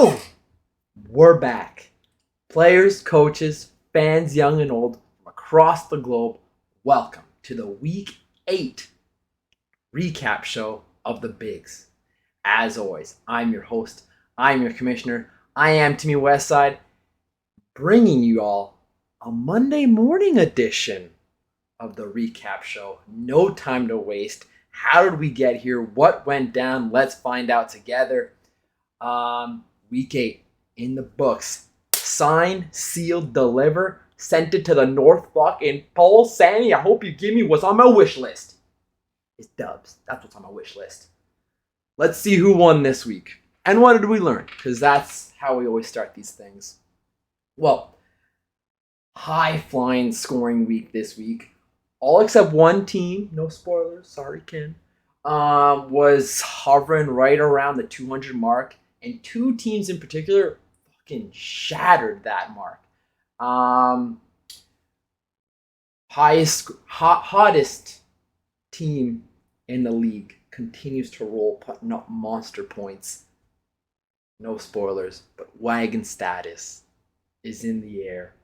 Boom! We're back. Players, coaches, fans young and old from across the globe, welcome to the Week 8 recap show of the Bigs. As always, I'm your host, I'm your commissioner, I am Timmy Westside, bringing you all a Monday morning edition of the recap show. No time to waste. How did we get here? What went down? Let's find out together. Week 8 in the books. Sign, seal, deliver. Sent it to the North Block in Paul. Sammy, I hope you give me what's on my wish list. It's Dubs. That's what's on my wish list. Let's see who won this week. And what did we learn? Because that's how we always start these things. Well, high-flying scoring week this week. All except one team, no spoilers, sorry Ken, was hovering right around the 200 mark. And two teams in particular fucking shattered that mark. Hottest team in the league continues to roll, putting up monster points. No spoilers, but wagon status is in the air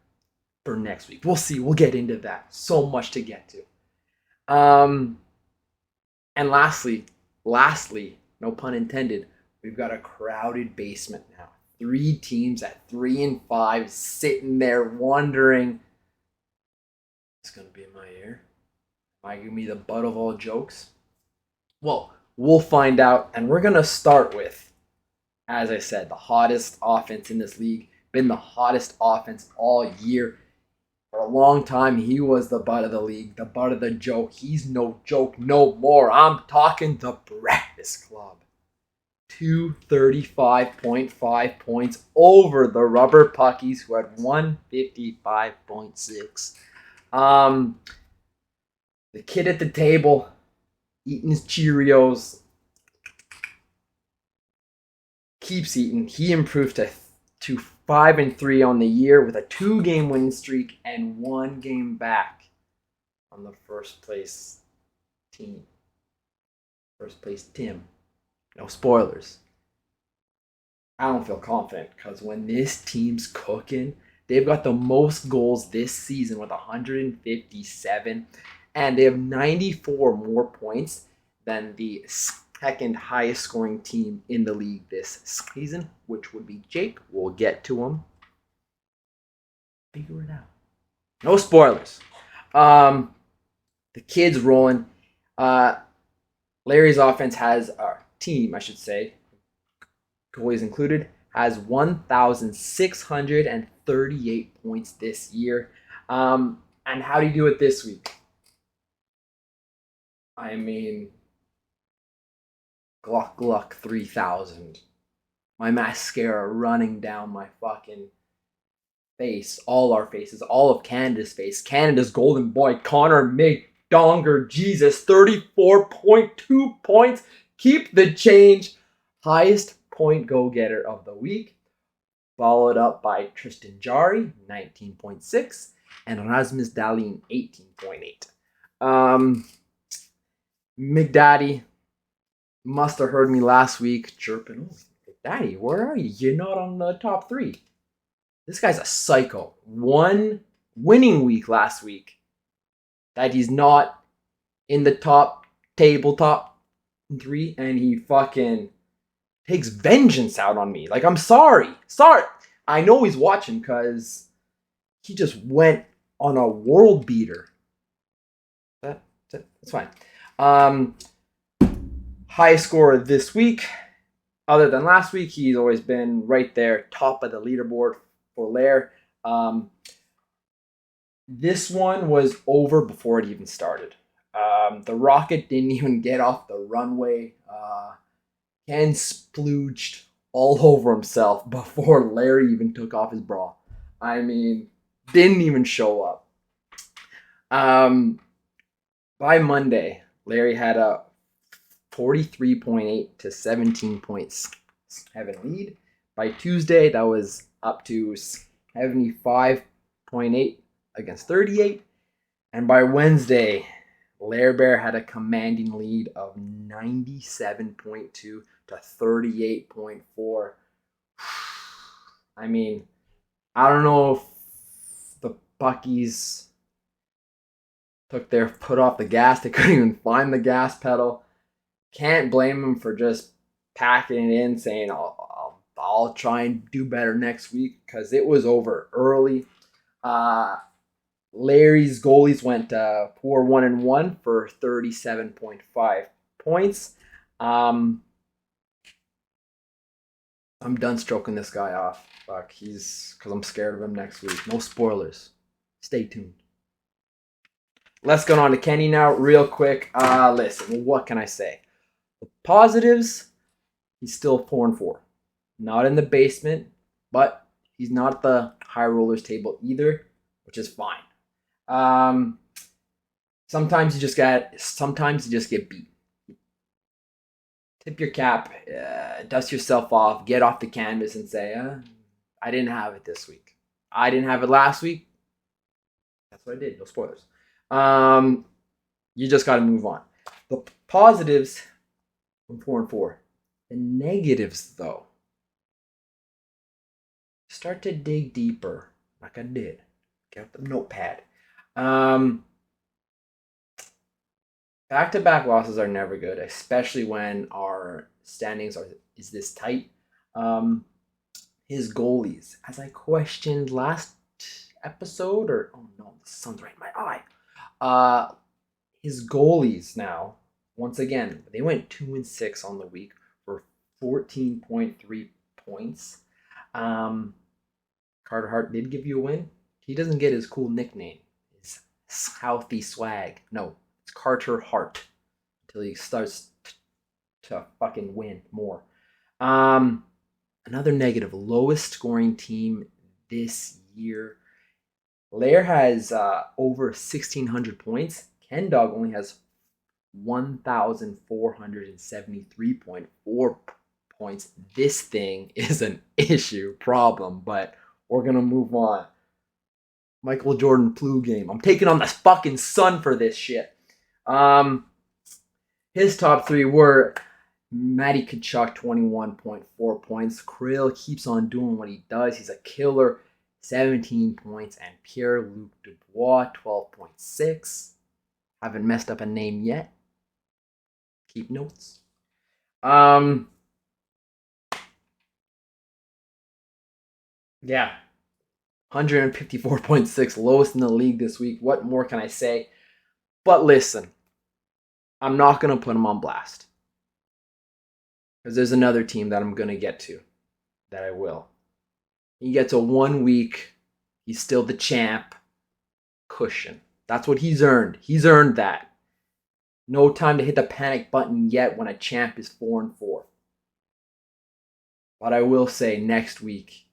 for next week. We'll see. We'll get into that. So much to get to. And lastly, no pun intended, we've got a crowded basement now. 3 teams at 3-5 sitting there wondering, it's going to be in my ear. Am I going to be the butt of all jokes? Well, we'll find out. And we're going to start with, as I said, the hottest offense in this league. Been the hottest offense all year. For a long time, he was the butt of the league, the butt of the joke. He's no joke no more. I'm talking the Breakfast Club. 235.5 points over the Rubber Puckies, who had 155.6. The kid at the table, eating his Cheerios, keeps eating. He improved to 5-3 on the year with a 2-game winning streak and 1 game back on the first place team. First place Tim. No spoilers. I don't feel confident because when this team's cooking, they've got the most goals this season with 157, and they have 94 more points than the second highest scoring team in the league this season, which would be Jake. We'll get to him. Figure it out. No spoilers. The kid's rolling. Larry's offense has team, I should say, goalies included, has 1,638 points this year. And how do you do it this week? I mean, Gluck 3000. My mascara running down my fucking face. All our faces. All of Canada's face. Canada's golden boy, Connor McDonger. Jesus, 34.2 points. Keep the change. Highest point go-getter of the week. Followed up by Tristan Jarry, 19.6. And Rasmus Dahlin, 18.8. McDaddy must have heard me last week chirping, oh, McDaddy, where are you? You're not on the top 3. This guy's a psycho. 1 winning week last week that he's not in the top 3, and he fucking takes vengeance out on me. Like, I'm sorry. I know he's watching because he just went on a world beater. That's fine. Highest scorer this week. Other than last week, he's always been right there, top of the leaderboard for Lair. This one was over before it even started. The rocket didn't even get off the runway. Ken splooged all over himself before Larry even took off his bra. I mean, didn't even show up. By Monday, Larry had a 43.8 to 17.7 lead. By Tuesday, that was up to 75.8 against 38. And by Wednesday, Lair Bear had a commanding lead of 97.2 to 38.4. I mean, I don't know if the Buckies took their foot off the gas. They couldn't even find the gas pedal. Can't blame them for just packing it in, saying, I'll try and do better next week, because it was over early. Larry's goalies went poor 1-1 for 37.5 points. I'm done stroking this guy off. Fuck, because I'm scared of him next week. No spoilers. Stay tuned. Let's go on to Kenny now, real quick. Listen, what can I say? The positives, he's still 4-4. Not in the basement, but he's not at the high rollers table either, which is fine. Sometimes you just get beat. Tip your cap, dust yourself off, get off the canvas and say, I didn't have it this week. I didn't have it last week. That's what I did. No spoilers. You just got to move on. The positives, I'm 4-4. The negatives, though, start to dig deeper, like I did. Get out the notepad. Back-to-back losses are never good, especially when our standings is this tight. His goalies, as I questioned last episode, oh no, the sun's right in my eye. His goalies now, once again, they went 2-6 on the week for 14.3 points. Carter Hart did give you a win. He doesn't get his cool nickname, his Southie swag. No, it's Carter Hart until he starts to fucking win more. Another negative, lowest scoring team this year. Lair has over 1,600 points. Ken Dog only has 1,473.4 points. This thing is an problem, but we're going to move on. Michael Jordan flu game. I'm taking on the fucking sun for this shit. His top three were Matty Tkachuk, 21.4 points. Krill keeps on doing what he does. He's a killer, 17 points. And Pierre-Luc Dubois, 12.6. Haven't messed up a name yet. Keep notes. Yeah. 154.6, lowest in the league this week. What more can I say? But listen, I'm not going to put him on blast. Because there's another team that I'm going to get to. That I will. He gets a 1 week. He's still the champ. Cushion. That's what he's earned. He's earned that. No time to hit the panic button yet when a champ is 4-4. But I will say next week,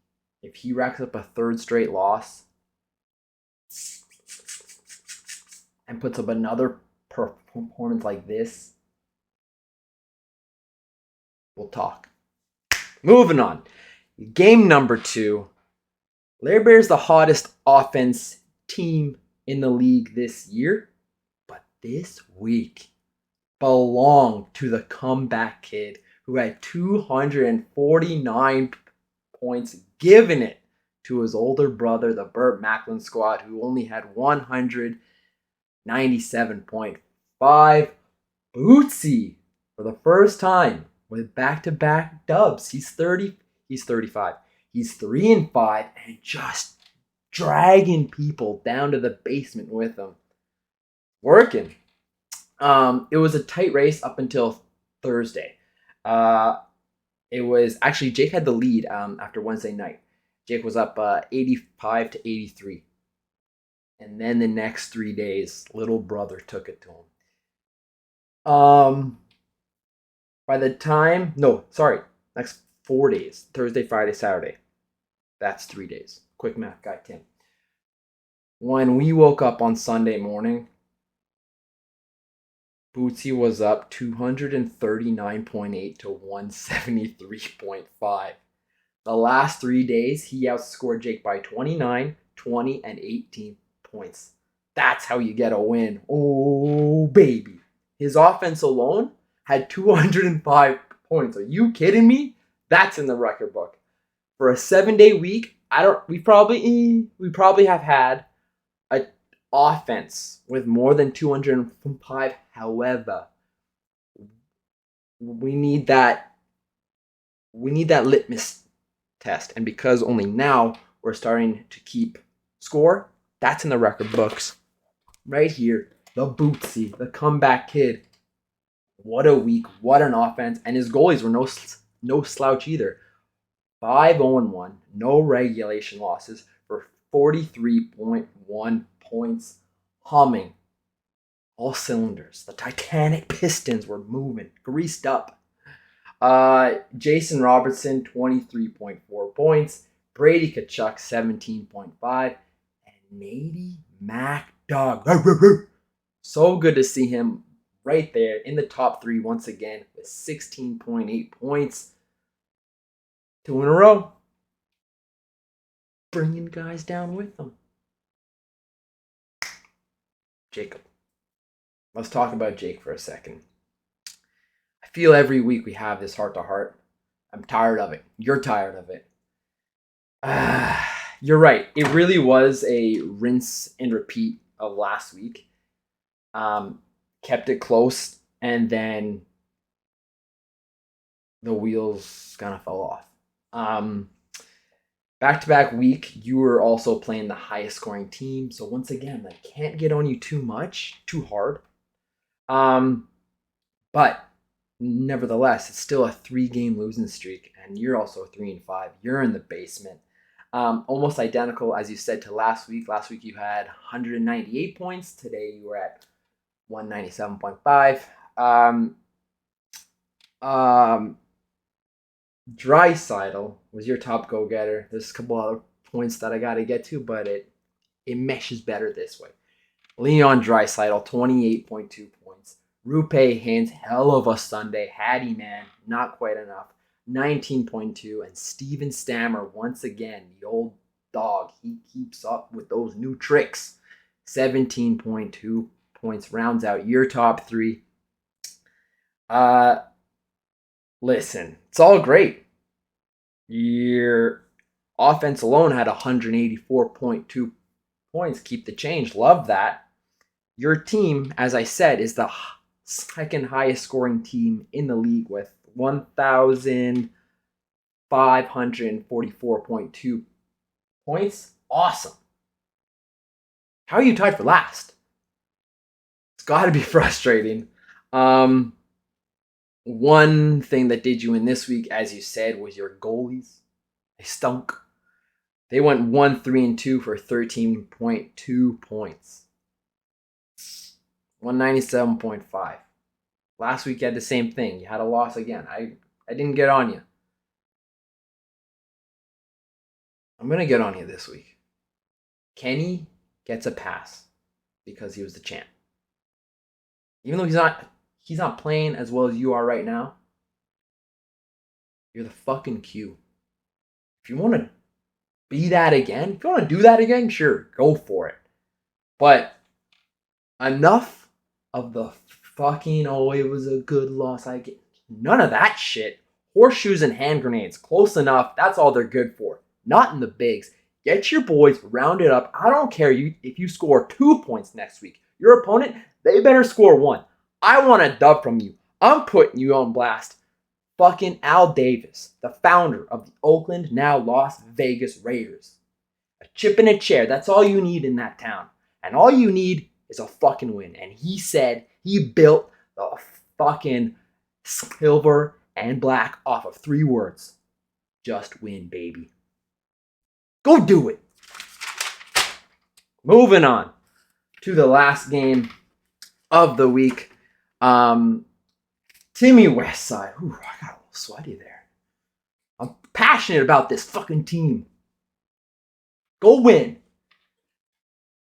if he racks up a third straight loss and puts up another performance like this, we'll talk. Moving on. Game number 2. Lair Bear's the hottest offense team in the league this year. But this week belonged to the comeback kid who had 249 points, giving it to his older brother, the Burt Macklin squad, who only had 197.5. Bootsy, for the first time, with back-to-back dubs. He's 35. He's 3-5 and just dragging people down to the basement with him. Working. It was a tight race up until Thursday. It was actually Jake had the lead after Wednesday night. Jake was up 85-83. And then the next 3 days, little brother took it to him. Next 4 days. Thursday, Friday, Saturday. That's 3 days. Quick math guy, Tim. When we woke up on Sunday morning, Bootsy was up 239.8 to 173.5. The last 3 days, he outscored Jake by 29, 20, and 18 points. That's how you get a win. Oh, baby. His offense alone had 205 points. Are you kidding me? That's in the record book. For a 7-day week, we probably have had a offense with more than 205. However, we need that litmus test, and because only now we're starting to keep score, that's in the record books right here. The Bootsy, the comeback kid. What a week! What an offense! And his goalies were no slouch either. 5-0-1, no regulation losses for 43.1 points, humming. All cylinders. The Titanic pistons were moving, greased up. Jason Robertson, 23.4 points. Brady Tkachuk, 17.5. And Nady MacDog. So good to see him right there in the top three once again with 16.8 points. 2 in a row. Bringing guys down with them. Jacob. Let's talk about Jake for a second. I feel every week we have this heart-to-heart. I'm tired of it. You're tired of it. You're right. It really was a rinse and repeat of last week. Kept it close, and then the wheels kind of fell off. Back-to-back week, you were also playing the highest scoring team. So once again, I can't get on you too hard. But nevertheless, it's still a 3-game losing streak, and you're also 3-5. You're in the basement. Almost identical, as you said, to last week. Last week you had 198 points. Today you were at 197.5. Draisaitl was your top go-getter. There's a couple other points that I got to get to, but it meshes better this way. Leon Draisaitl, 28.2 points. Roope Hintz, hell of a Sunday. Hattie, man, not quite enough. 19.2. And Steven Stammer, once again, the old dog. He keeps up with those new tricks. 17.2 points. Rounds out your top three. Listen, it's all great. Your offense alone had 184.2 points. Keep the change. Love that. Your team, as I said, is the second highest scoring team in the league with 1,544.2 points. Awesome. How are you tied for last? It's got to be frustrating. One thing that did you in this week, as you said, was your goalies. They stunk. They went 1-3-2 for 13.2 points. 197.5. Last week you had the same thing. You had a loss again. I didn't get on you. I'm going to get on you this week. Kenny gets a pass because he was the champ. Even though he's not playing as well as you are right now, you're the fucking Q. If you want to be that again, if you want to do that again, sure, go for it. But enough of the fucking, oh, it was a good loss. I get none of that shit. Horseshoes and hand grenades, close enough. That's all they're good for. Not in the bigs. Get your boys rounded up. I don't care if you score 2 points next week. Your opponent, they better score 1. I want a dub from you. I'm putting you on blast. Fucking Al Davis, the founder of the Oakland, now Las Vegas Raiders. A chip in a chair. That's all you need in that town. And all you need is a fucking win. And he said he built the fucking silver and black off of 3 words. Just win, baby. Go do it. Moving on to the last game of the week. Timmy Westside. Ooh, I got a little sweaty there. I'm passionate about this fucking team. Go win.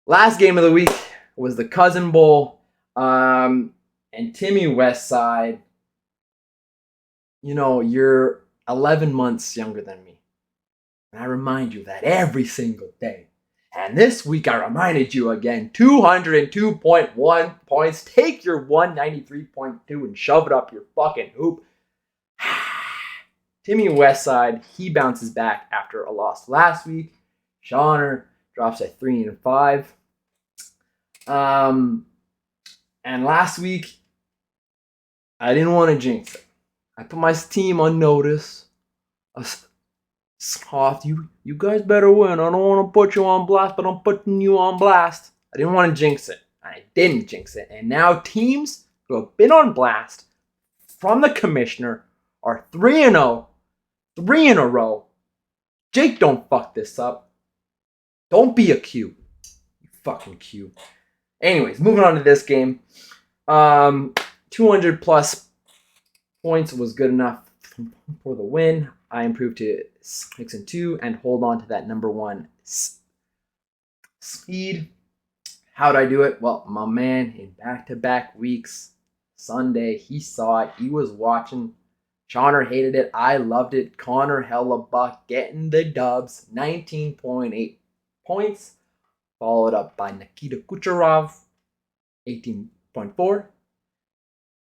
Last game of the week was the Cousin Bowl. And Timmy Westside, you know, you're 11 months younger than me. And I remind you of that every single day. And this week I reminded you again, 202.1 points. Take your 193.2 and shove it up your fucking hoop. Timmy Westside, he bounces back after a loss last week. Shawner drops at 3-5. And last week, I didn't want to jinx it. I put my team on notice. Soft, you guys better win. I don't want to put you on blast, but I'm putting you on blast. I didn't want to jinx it. I didn't jinx it. And now teams who have been on blast from the commissioner are 3-0, 3 in a row. Jake, don't fuck this up. Don't be a Q. You fucking Q. Anyways, moving on to this game. 200 plus points was good enough for the win. I improved to 6-2 and hold on to that number one speed. How'd I do it? Well, my man in back-to-back weeks, Sunday, he saw it. He was watching. Shawner hated it. I loved it. Connor Hellebuyck getting the dubs. 19.8 points. Followed up by Nikita Kucherov. 18.4.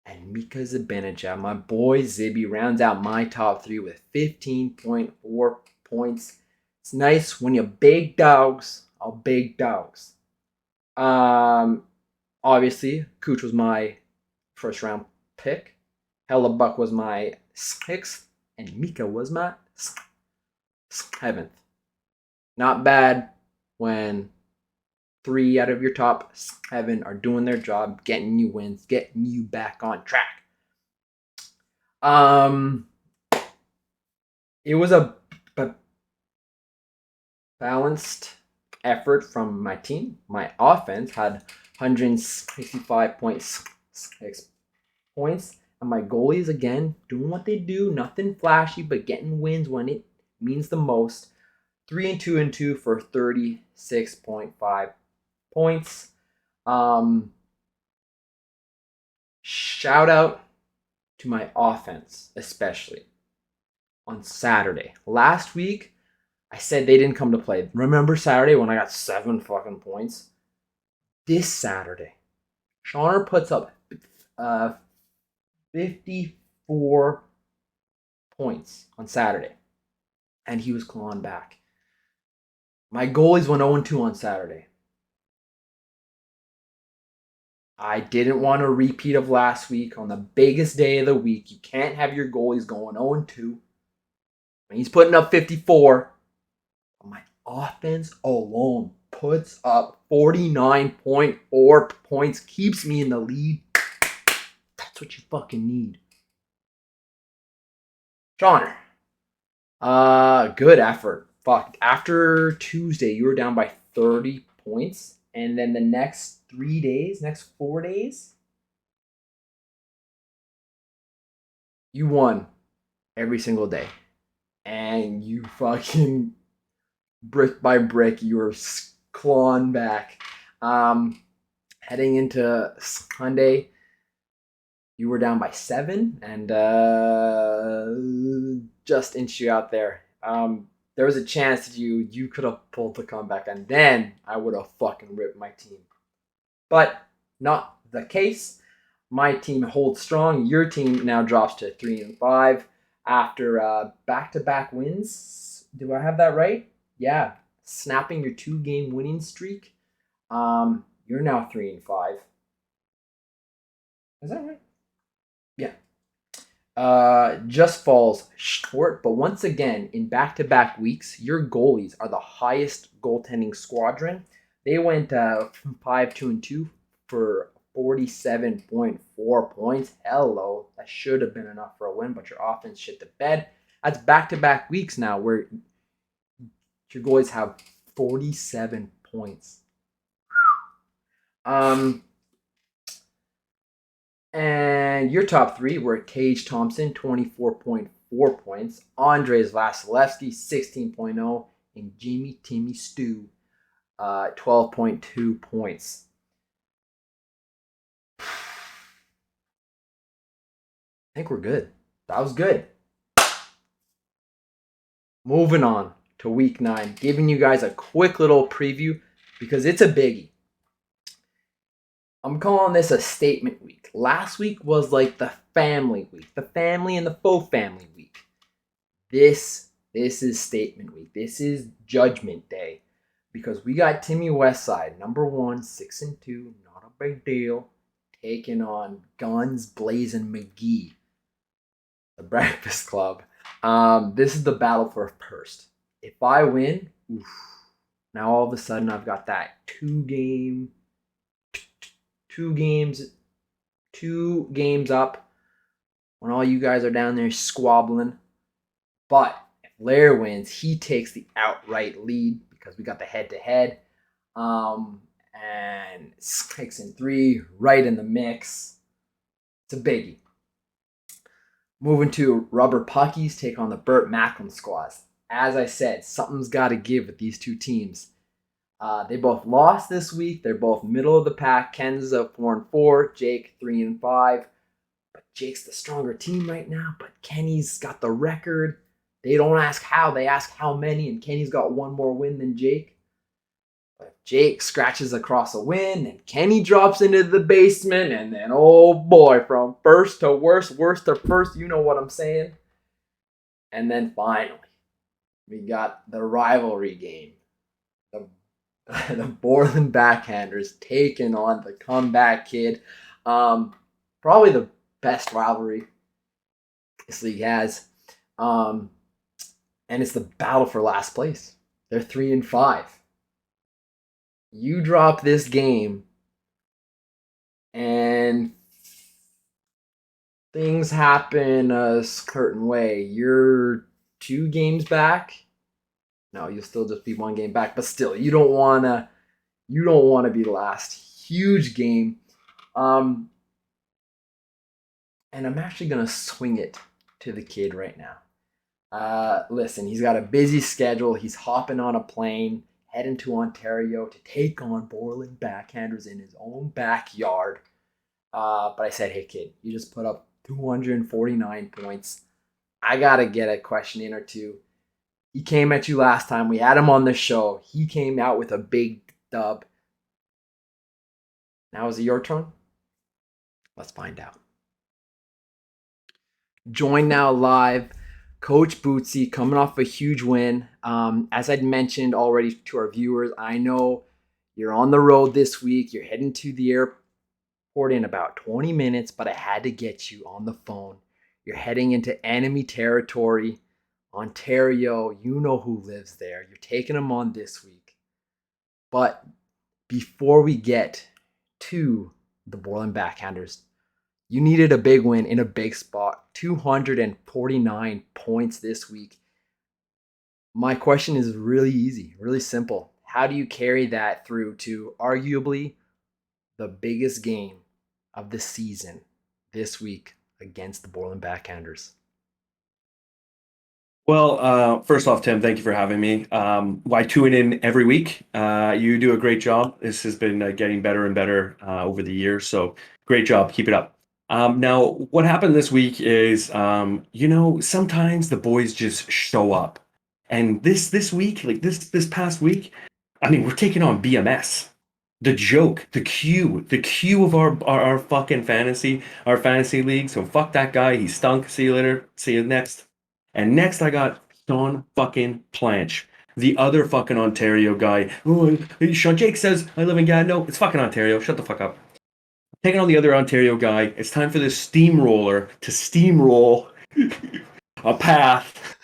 And Mika Zibanejad, my boy Zibby, rounds out my top three with 15.4 points. It's nice when you're big dogs are big dogs. Obviously, Cooch was my first round pick. Hellebuyck was my 6th. And Mika was my 7th. Not bad when 3 out of your top 7 are doing their job, getting you wins, getting you back on track. It was a balanced effort from my team. My offense had 165.6 points. And my goalies, again, doing what they do. Nothing flashy, but getting wins when it means the most. 3-2 for 36.5 points. Shout out to my offense, especially on Saturday. Last week, I said they didn't come to play. Remember Saturday when I got 7 fucking points? This Saturday, Shawner puts up 54 points on Saturday. And he was clawing back. My goalies went 0-2 on Saturday. I didn't want a repeat of last week on the biggest day of the week. You can't have your goalies going 0-2. When he's putting up 54, my offense alone puts up 49.4 points, keeps me in the lead. That's what you fucking need. Shawner. Good effort. Fuck. After Tuesday, you were down by 30 points. And then the next 4 days, you won every single day. And you fucking, brick by brick, you were clawing back. Heading into Sunday, you were down by 7 and just inched you out there. There was a chance that you could have pulled the comeback, and then I would have fucking ripped my team. But not the case. My team holds strong. Your team now drops to 3-5 after back-to-back wins. Do I have that right? Yeah. Snapping your 2-game winning streak. You're now 3-5. Is that right? Yeah. Just falls short, but once again, in back-to-back weeks, your goalies are the highest goaltending squadron. They went 5-2 for 47.4 points. Hello, that should have been enough for a win, but your offense shit the bed. That's back-to-back weeks now where your goalies have 47 points. And your top 3 were Tage Thompson, 24.4 points, Andres Vasilevsky, 16.0, and Jamie Timmy Stu, 12.2 points. I think we're good. That was good. Moving on to week 9, giving you guys a quick little preview because it's a biggie. I'm calling this a statement week. Last week was like the family week, the family and the faux family week. This is statement week. This is judgment day because we got Timmy Westside, number 1, 6-2, not a big deal, taking on Guns Blazing McGee, the Breakfast Club. This is the battle for first. If I win, oof, now all of a sudden I've got that two games, 2 games up when all you guys are down there squabbling. But if Lair wins, he takes the outright lead because we got the head to head. And 6-3, right in the mix. It's a biggie. Moving to Rubber Puckies take on the Burt Macklin squads. As I said, something's got to give with these two teams. They both lost this week. They're both middle of the pack. Ken's 4-4, Jake 3-5. But Jake's the stronger team right now. But Kenny's got the record. They don't ask how, they ask how many. And Kenny's got one more win than Jake. But if Jake scratches across a win, and Kenny drops into the basement, and then, oh boy, from first to worst, worst to first, you know what I'm saying? And then finally, we got the rivalry game. The Borland Backhanders taking on the Comeback Kid. Probably the best rivalry this league has. And it's the battle for last place. They're 3-5. You drop this game and things happen a certain way. You're 2 games back. No, you'll still just be 1 game back, but still, you don't wanna be last. Huge game. And I'm actually gonna swing it to the kid right now. Listen, he's got a busy schedule. He's hopping on a plane, heading to Ontario to take on Borland Backhanders in his own backyard. But I said, hey kid, you just put up 249 points. I gotta get a question in or two. He came at you last time. We had him on the show. He came out with a big dub. Now is it your turn? Let's find out. Join now live. Coach Bootsy coming off a huge win. As I'd mentioned already to our viewers, I know you're on the road this week. You're heading to the airport in about 20 minutes, but I had to get you on the phone. You're heading into enemy territory. Ontario, you know who lives there. You're taking them on this week. But before we get to the Borland Backhanders, you needed a big win in a big spot. 249 points this week. My question is really easy, really simple. How do you carry that through to arguably the biggest game of the season this week against the Borland Backhanders? Well, first off, Tim, thank you for having me. I tune in every week. You do a great job. This has been getting better and better over the years. So great job. Keep it up. Now, what happened this week is, sometimes the boys just show up. And this week, like this past week, I mean, we're taking on BMS. The joke, the Q of our fucking our fantasy league. So fuck that guy. He stunk. See you later. See you next. And next, I got Sean fucking Planch, the other fucking Ontario guy. Oh, Sean Jake says I live in Gatineau. It's fucking Ontario. Shut the fuck up. Taking on the other Ontario guy. It's time for this steamroller to steamroll a path,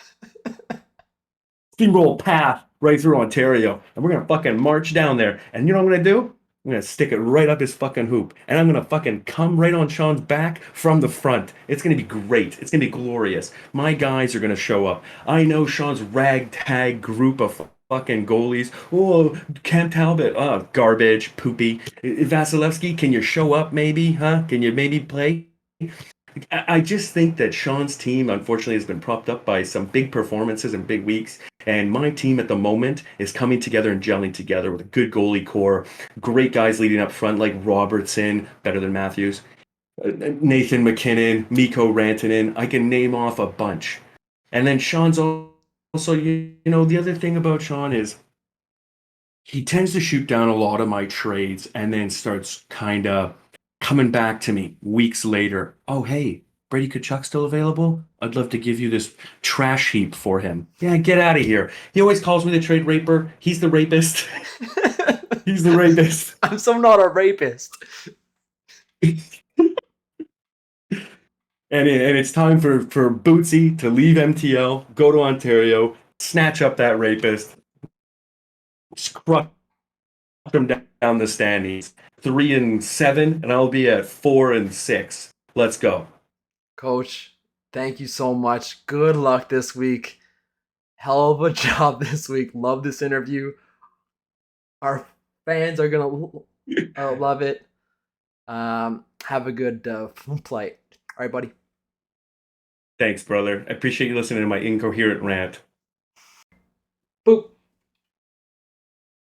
steamroll path right through Ontario, and we're gonna fucking march down there. And you know what I'm gonna do? I'm gonna stick it right up his fucking hoop, and I'm gonna fucking come right on Sean's back from the front. It's gonna be great. It's gonna be glorious. My guys are gonna show up. I know Sean's ragtag group of fucking goalies. Oh, Cam Talbot, oh, garbage, poopy. Vasilevsky, can you show up maybe? Huh? Can you maybe play? I just think that Sean's team, unfortunately, has been propped up by some big performances and big weeks. And my team at the moment is coming together and gelling together with a good goalie core, great guys leading up front like Robertson, better than Matthews, Nathan McKinnon, Mikko Rantanen. I can name off a bunch. And then Sean's also, the other thing about Sean is he tends to shoot down a lot of my trades and then starts kind of coming back to me weeks later. Oh, hey, Brady Kachuk still available? I'd love to give you this trash heap for him. Yeah, get out of here. He always calls me the trade raper. He's the rapist. He's the rapist. I'm so not a rapist. And it's time for Bootsy to leave MTL, go to Ontario, snatch up that rapist, crush him down the standings. 3-7, and I'll be at 4-6. Let's go. Coach, thank you so much. Good luck this week. Hell of a job this week. Love this interview. Our fans are gonna love it. Have a good flight. All right, buddy. Thanks, brother. I appreciate you listening to my incoherent rant. Boop.